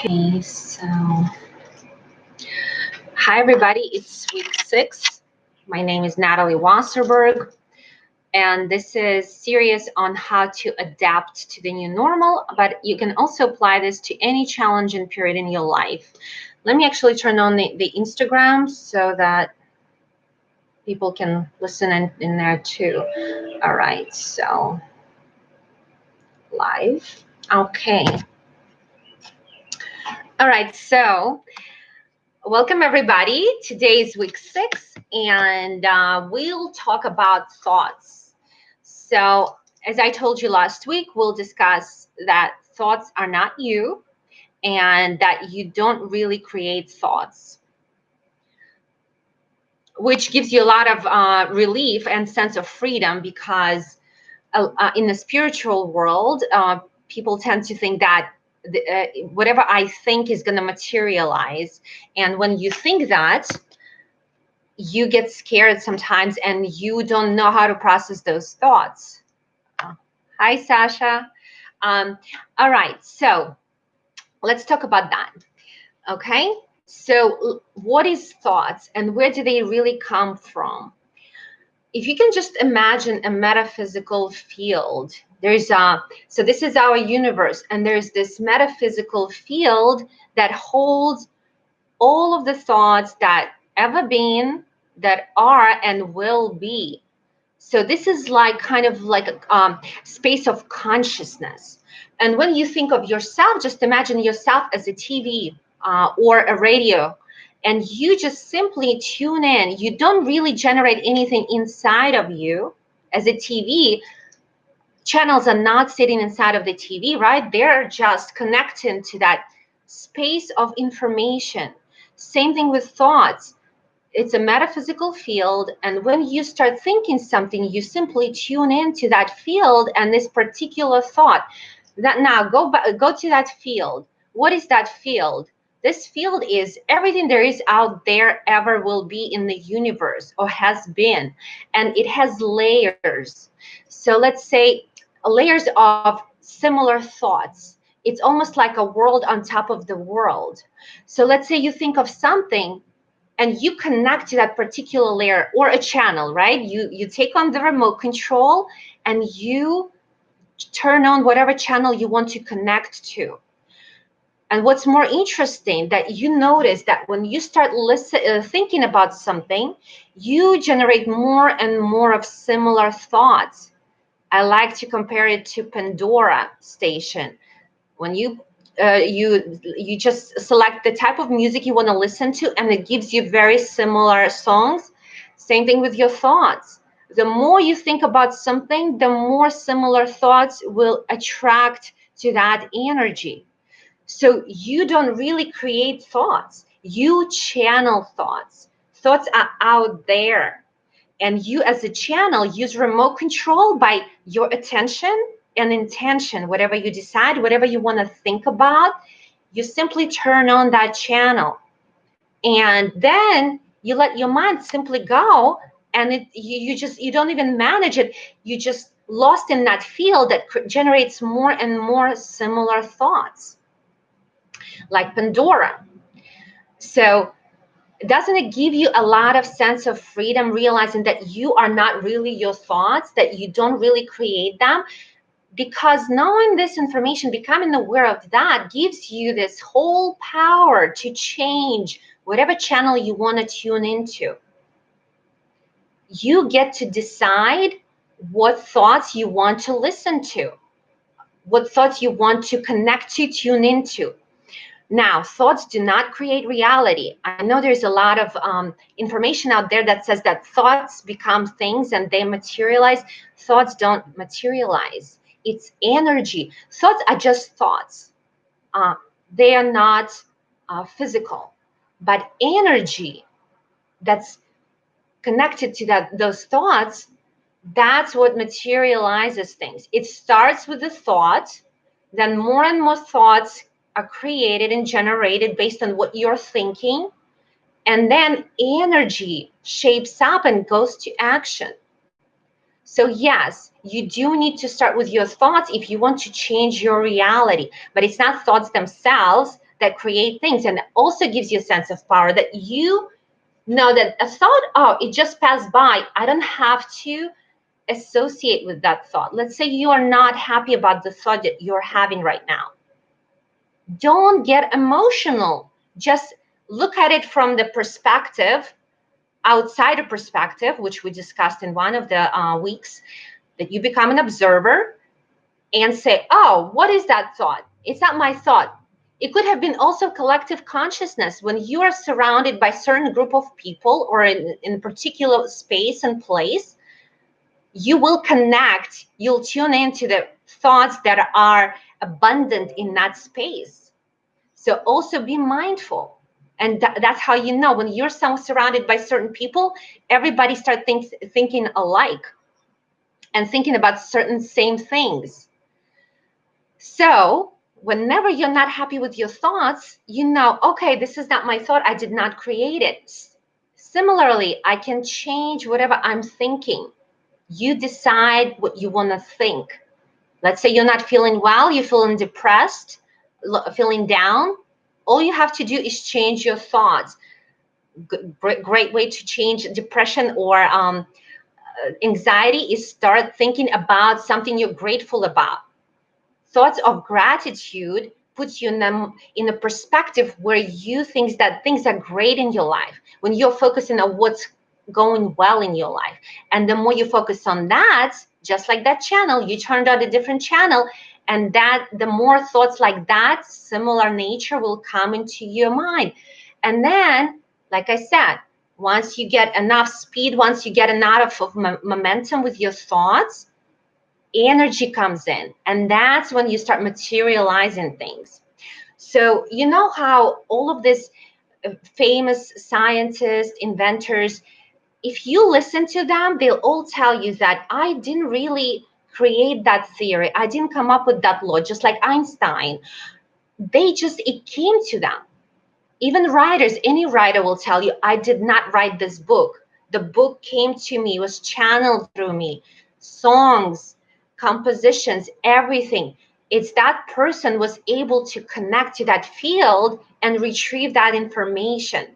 Okay, so hi everybody, it's week 6. My name is Natalie Wasserberg, and this is series on how to adapt to the new normal, but you can also apply this to any challenging period in your life. Let me actually turn on the Instagram so that people can listen in there too. All right, so live. Okay. All right, so welcome everybody. Today is week 6 and we'll talk about thoughts. So as I told you last week, we'll discuss that thoughts are not you and that you don't really create thoughts, which gives you a lot of relief and sense of freedom because in the spiritual world, people tend to think that whatever I think is going to materialize. And when you think that, you get scared sometimes and you don't know how to process those thoughts. Hi, Sasha. All right, so let's talk about that. Okay, so what is thoughts and where do they really come from? If you can just imagine a metaphysical field, so this is our universe, and there's this metaphysical field that holds all of the thoughts that ever been, that are, and will be. So this is like kind of like a space of consciousness. And when you think of yourself, just imagine yourself as a TV or a radio, and you just simply tune in. You don't really generate anything inside of you. As a TV, channels are not sitting inside of the TV, right? They're just connecting to that space of information. Same thing with thoughts. It's a metaphysical field, and when you start thinking something, you simply tune into that field and this particular thought. That now go to that field. What is that field? This field is everything there is out there ever will be in the universe or has been, and it has layers. So let's say layers of similar thoughts. It's almost like a world on top of the world. So let's say you think of something and you connect to that particular layer or a channel, right? You take on the remote control and you turn on whatever channel you want to connect to. And what's more interesting, that you notice that when you start thinking about something, you generate more and more of similar thoughts. I like to compare it to Pandora station. When you just select the type of music you want to listen to, and it gives you very similar songs. Same thing with your thoughts. The more you think about something, the more similar thoughts will attract to that energy. So you don't really create thoughts, you channel thoughts. Thoughts are out there, and you as a channel use remote control by your attention and intention. Whatever you decide, whatever you want to think about, you simply turn on that channel, and then you let your mind simply go, and you don't even manage it. You just lost in that field that generates more and more similar thoughts, like Pandora. So doesn't it give you a lot of sense of freedom, realizing that you are not really your thoughts, that you don't really create them? Because knowing this information, becoming aware of that, gives you this whole power to change whatever channel you want to tune into. You get to decide what thoughts you want to listen to, what thoughts you want to connect to, tune into. Now, thoughts do not create reality. I know there's a lot of information out there that says that thoughts become things and they materialize. Thoughts don't materialize. It's energy. Thoughts are just thoughts. They are not physical, but energy that's connected to those thoughts, that's what materializes things. It starts with the thought, then more and more thoughts are created and generated based on what you're thinking, and then energy shapes up and goes to action. So yes, you do need to start with your thoughts if you want to change your reality, but it's not thoughts themselves that create things, and it also gives you a sense of power that you know that a thought, oh, it just passed by. I don't have to associate with that thought. Let's say you are not happy about the thought that you're having right now. Don't get emotional. Just look at it from the perspective, outsider perspective, which we discussed in one of the weeks, that you become an observer and say, oh, what is that thought? It's not my thought. It could have been also collective consciousness. When you are surrounded by a certain group of people or in a particular space and place, you will connect, you'll tune into the thoughts that are abundant in that space. So also be mindful. And that's how you know when you're surrounded by certain people, everybody starts thinking alike and thinking about certain same things. So whenever you're not happy with your thoughts, you know, okay, this is not my thought. I did not create it. Similarly, I can change whatever I'm thinking. You decide what you want to think. Let's say you're not feeling well, you're feeling depressed, feeling down. All you have to do is change your thoughts. Great way to change depression or anxiety is start thinking about something you're grateful about. Thoughts of gratitude puts you in a perspective where you think that things are great in your life. When you're focusing on what's going well in your life, and the more you focus on that, just like that channel, you turned on a different channel, and that the more thoughts like that, similar nature, will come into your mind. And then, like I said, once you get enough speed, once you get enough of momentum with your thoughts, energy comes in, and that's when you start materializing things. So you know how all of this famous scientists, inventors, if you listen to them, they'll all tell you that I didn't really create that theory, I didn't come up with that law, just like Einstein. It came to them. Even writers, any writer will tell you, I did not write this book. The book came to me, was channeled through me. Songs, compositions, everything. It's that person was able to connect to that field and retrieve that information.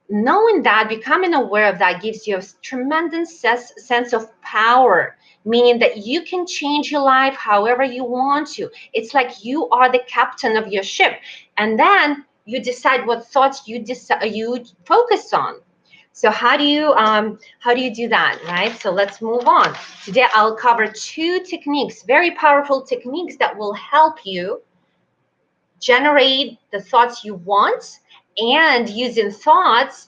Knowing that, becoming aware of that, gives you a tremendous sense of power, meaning that you can change your life however you want to. It's like you are the captain of your ship, and then you decide what thoughts you focus on. So how do you do that, right? So let's move on. Today I'll cover 2 techniques, very powerful techniques that will help you generate the thoughts you want, and using thoughts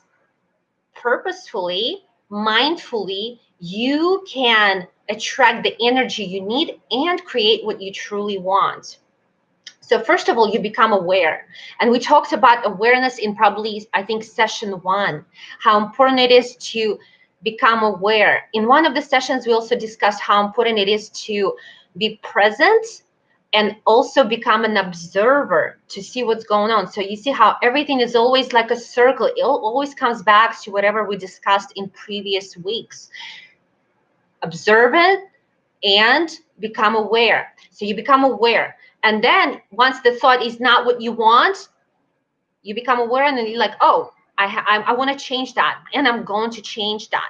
purposefully, mindfully, you can attract the energy you need and create what you truly want. So first of all, you become aware. And we talked about awareness in probably, I think, session 1, how important it is to become aware. In one of the sessions, we also discussed how important it is to be present and also become an observer to see what's going on. So you see how everything is always like a circle. It always comes back to whatever we discussed in previous weeks. Observe it and become aware. So you become aware. And then once the thought is not what you want, you become aware, and then you're like, oh, I want to change that, and I'm going to change that.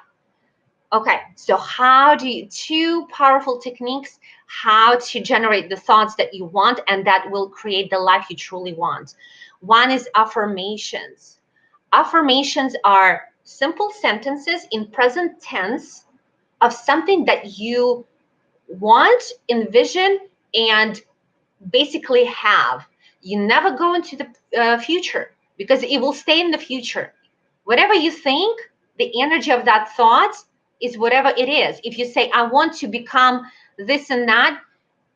Okay, so how do you, 2 powerful techniques, how to generate the thoughts that you want and that will create the life you truly want. One is affirmations. Affirmations are simple sentences in present tense of something that you want, envision, and basically have. You never go into the future, because it will stay in the future. Whatever you think, the energy of that thought is whatever it is. If you say, I want to become this and that,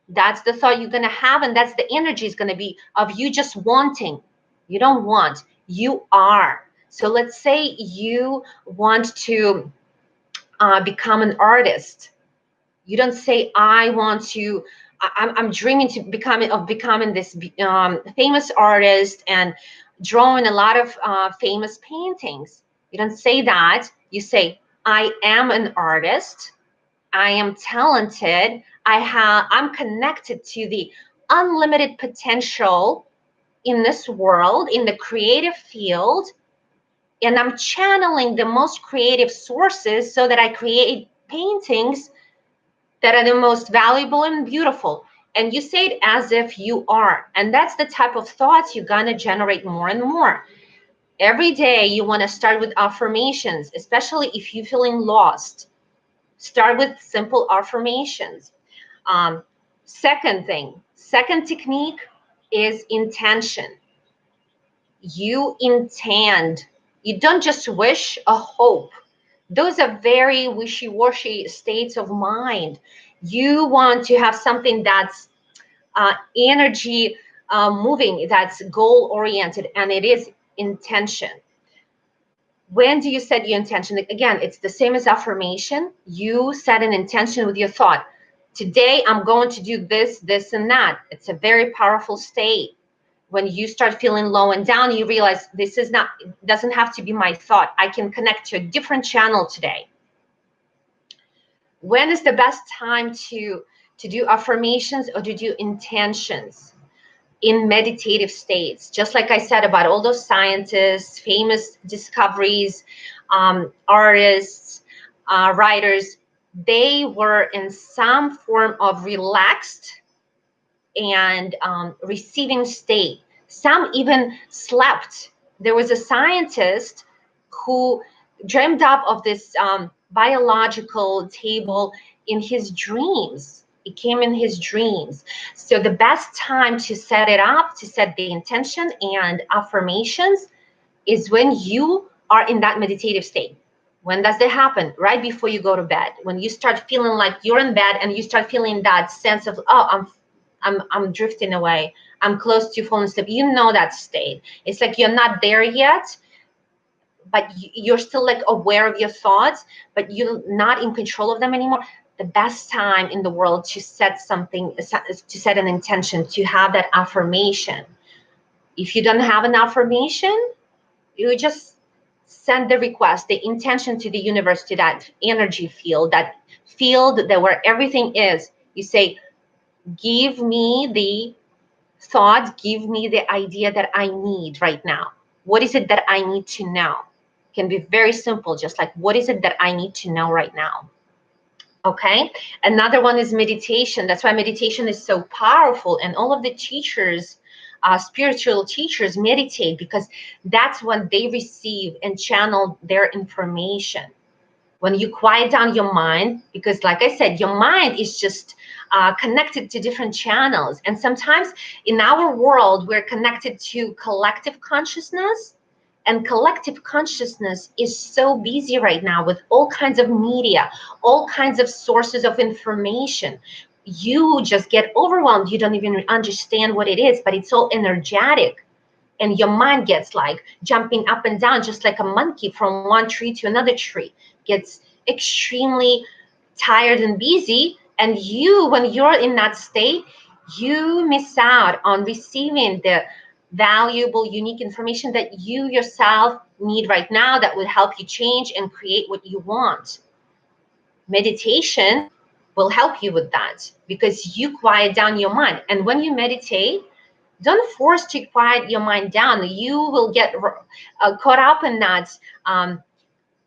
that's the thought you're going to have, and that's the energy is going to be of you just wanting. You don't want, you are. So let's say you want to become an artist. You don't say, I want to, I'm dreaming to becoming this famous artist and drawing a lot of famous paintings. You don't say that. You say, I am an artist. I am talented. I'm connected to the unlimited potential in this world, in the creative field, and I'm channeling the most creative sources so that I create paintings that are the most valuable and beautiful. And you say it as if you are. And that's the type of thoughts you're going to generate more and more. Every day, you want to start with affirmations, especially if you're feeling lost. Start with simple affirmations. Second technique is intention. You intend. You don't just wish or hope. Those are very wishy-washy states of mind. You want to have something that's energy moving, that's goal-oriented, and it is intention. When do you set your intention? Again, it's the same as affirmation. You set an intention with your thought. Today, I'm going to do this, this, and that. It's a very powerful state. When you start feeling low and down, you realize this is not, it doesn't have to be my thought. I can connect to a different channel today. When is the best time to do affirmations or to do intentions? In meditative states, just like I said about all those scientists, famous discoveries, artists, writers, they were in some form of relaxed and receiving state. Some even slept. There was a scientist who dreamed up of this biological table in his dreams. It came in his dreams. So the best time to set it up, to set the intention and affirmations, is when you are in that meditative state. When does that happen? Right before you go to bed. When you start feeling like you're in bed and you start feeling that sense of, oh, I'm drifting away. I'm close to falling asleep. You know that state. It's like you're not there yet, but you're still like aware of your thoughts, but you're not in control of them anymore. The best time in the world to set something, to set an intention, to have that affirmation. If you don't have an affirmation, you just send the request, the intention to the universe, to that energy field, that where everything is. You say, give me the thought, give me the idea that I need right now. What is it that I need to know? It can be very simple, just like, what is it that I need to know right now? Okay. Another one is meditation. That's why meditation is so powerful. And all of the teachers, spiritual teachers, meditate, because that's when they receive and channel their information. When you quiet down your mind, because like I said, your mind is just connected to different channels. And sometimes in our world, we're connected to collective consciousness. And collective consciousness is so busy right now with all kinds of media, all kinds of sources of information. You just get overwhelmed. You don't even understand what it is, but it's so energetic. And your mind gets like jumping up and down, just like a monkey from one tree to another tree, gets extremely tired and busy. And you, when you're in that state, you miss out on receiving the valuable, unique information that you yourself need right now that will help you change and create what you want. Meditation will help you with that because you quiet down your mind. And when you meditate, don't force to quiet your mind down. You will get caught up in that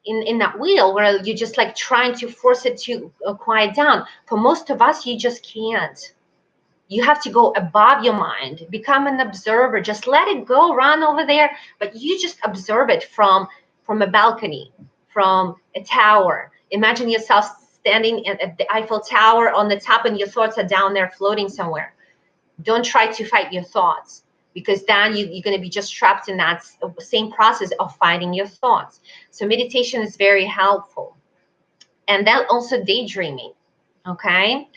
in that wheel where you're just like trying to force it to quiet down. For most of us, you just can't. You have to go above your mind, become an observer, just let it go, run over there, but you just observe it from a balcony, from a tower. Imagine yourself standing at the Eiffel Tower on the top and your thoughts are down there floating somewhere. Don't try to fight your thoughts, because then you're going to be just trapped in that same process of fighting your thoughts. So meditation is very helpful. And then also daydreaming, okay?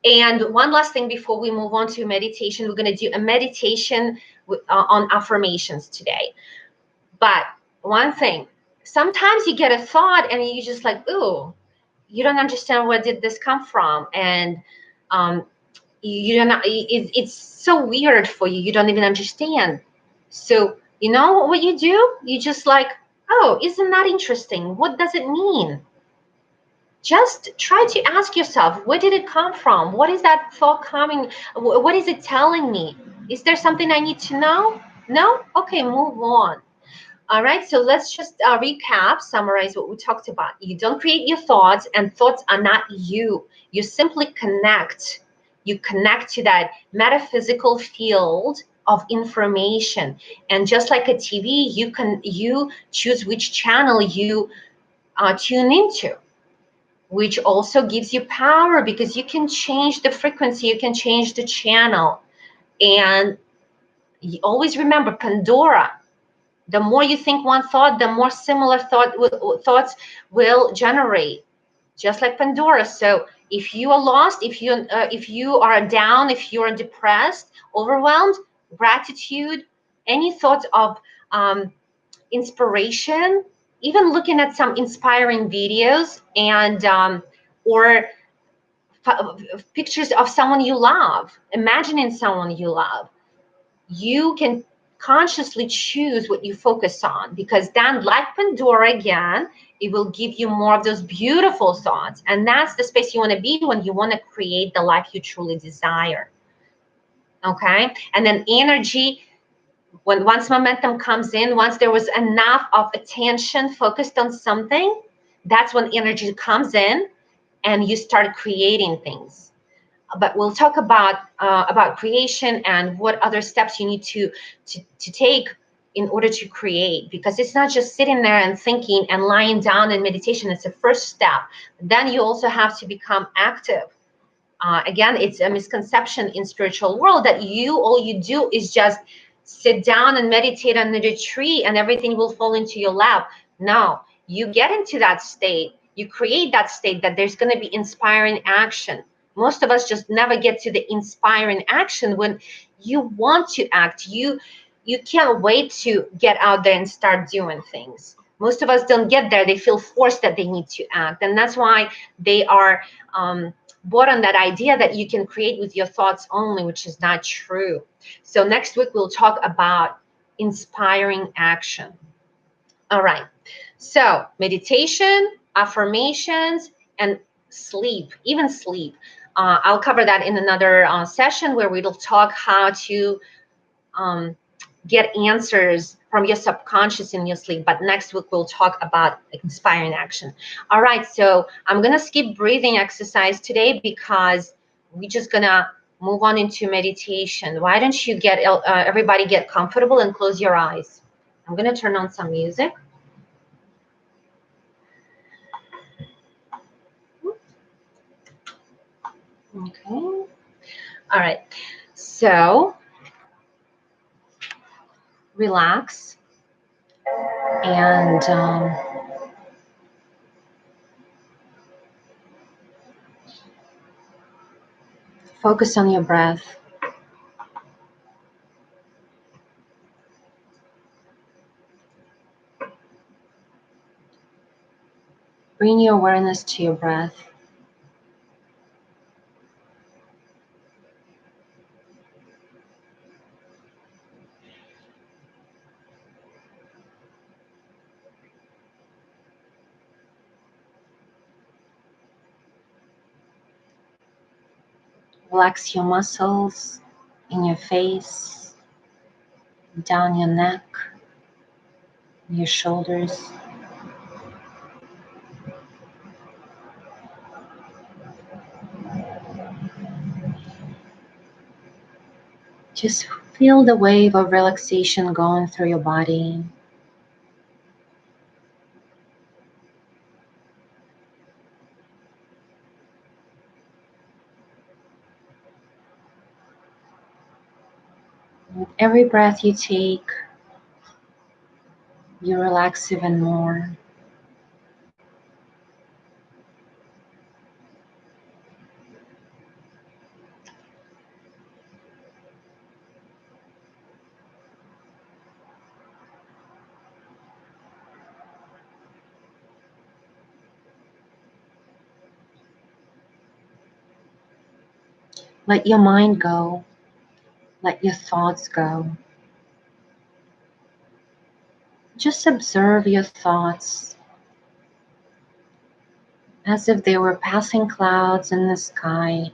And one last thing before we move on to meditation, we're going to do a meditation on affirmations today. But one thing, sometimes you get a thought and you just like, ooh, you don't understand where did this come from. And you don't, it's so weird for you. You don't even understand. So you know what you do? You just like, oh, isn't that interesting? What does it mean? Just try to ask yourself, where did it come from? What is that thought coming? What is it telling me? Is there something I need to know? No? Okay, move on. All right, so let's just recap, summarize what we talked about. You don't create your thoughts, and thoughts are not you. You simply connect. You connect to that metaphysical field of information. And just like a TV, you choose which channel you tune into, which also gives you power because you can change the frequency, you can change the channel. And you always remember Pandora. The more you think one thought, the more similar thoughts will generate, just like Pandora. So if you are lost, if you are down, if you are depressed, overwhelmed, gratitude, any thoughts of inspiration, even looking at some inspiring videos and or pictures of someone you love, imagining someone you love, you can consciously choose what you focus on, because then, like Pandora again, it will give you more of those beautiful thoughts. And that's the space you want to be when you want to create the life you truly desire. Okay. And then energy, once momentum comes in, once there was enough of attention focused on something, that's when energy comes in and you start creating things. But we'll talk about creation and what other steps you need to take in order to create, because it's not just sitting there and thinking and lying down in meditation. It's the first step. Then you also have to become active. Again, it's a misconception in spiritual world that all you do is just sit down and meditate under the tree and everything will fall into your lap. No, you get into that state, you create that state, that there's going to be inspiring action. Most of us just never get to the inspiring action when you want to act. You can't wait to get out there and start doing things. Most of us don't get there. They feel forced that they need to act, and that's why they are bought on that idea that you can create with your thoughts only, which is not true. So next week we'll talk about inspiring action. All right. So meditation, affirmations, and sleep, even sleep. I'll cover that in another session where we'll talk how to get answers from your subconscious in your sleep. But next week we'll talk about inspiring action. All right, so I'm gonna skip breathing exercise today because we're just gonna move on into meditation. Why don't you get everybody get comfortable and close your eyes? I'm gonna turn on some music. Okay. All right. So relax and focus on your breath. Bring your awareness to your breath. Relax your muscles in your face, down your neck, your shoulders. Just feel the wave of relaxation going through your body. With every breath you take, you relax even more. Let your mind go. Let your thoughts go. Just observe your thoughts as if they were passing clouds in the sky.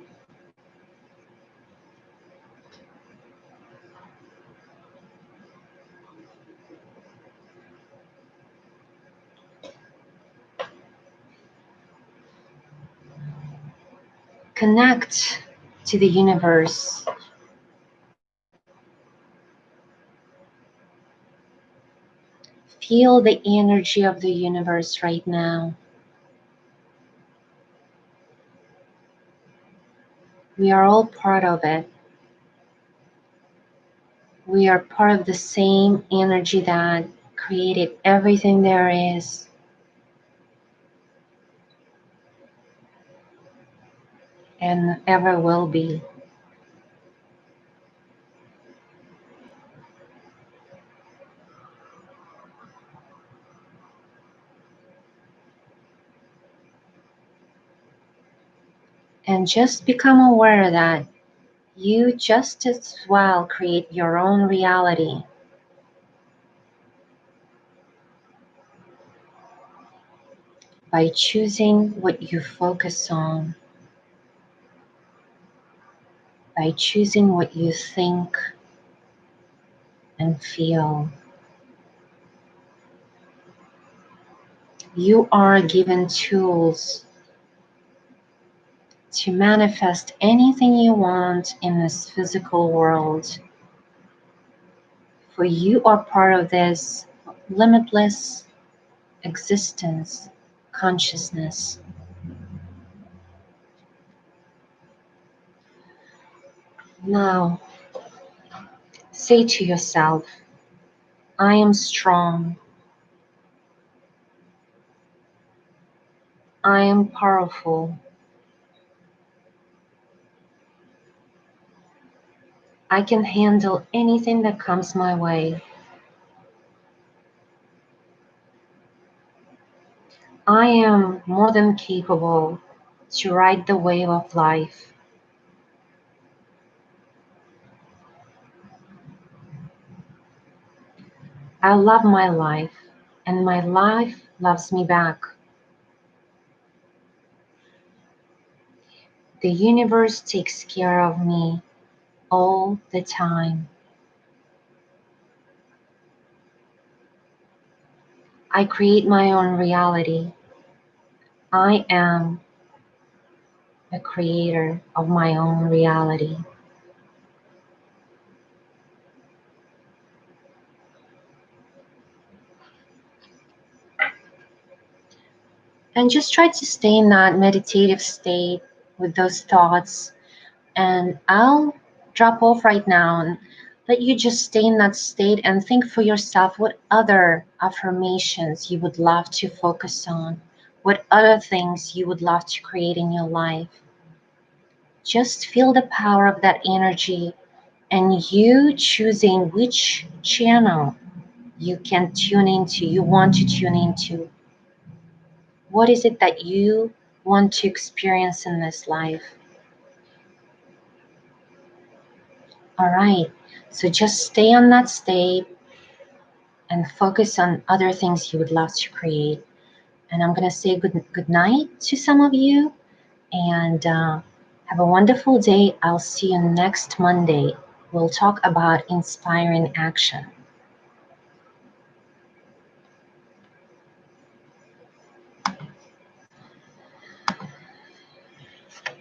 Connect to the universe. Feel the energy of the universe right now. We are all part of it. We are part of the same energy that created everything there is and ever will be. And just become aware that you just as well create your own reality by choosing what you focus on, by choosing what you think and feel. You are given tools to manifest anything you want in this physical world. For you are part of this limitless existence, consciousness. Now, say to yourself, I am strong. I am powerful. I can handle anything that comes my way. I am more than capable to ride the wave of life. I love my life, and my life loves me back. The universe takes care of me all the time. I create my own reality. I am the creator of my own reality. And just try to stay in that meditative state with those thoughts. And I'll drop off right now and let you just stay in that state and think for yourself what other affirmations you would love to focus on, what other things you would love to create in your life. Just feel the power of that energy and you choosing which channel you can tune into, you want to tune into. What is it that you want to experience in this life? All right, so just stay on that state and focus on other things you would love to create. And I'm going to say good night to some of you and have a wonderful day. I'll see you next Monday. We'll talk about inspiring action.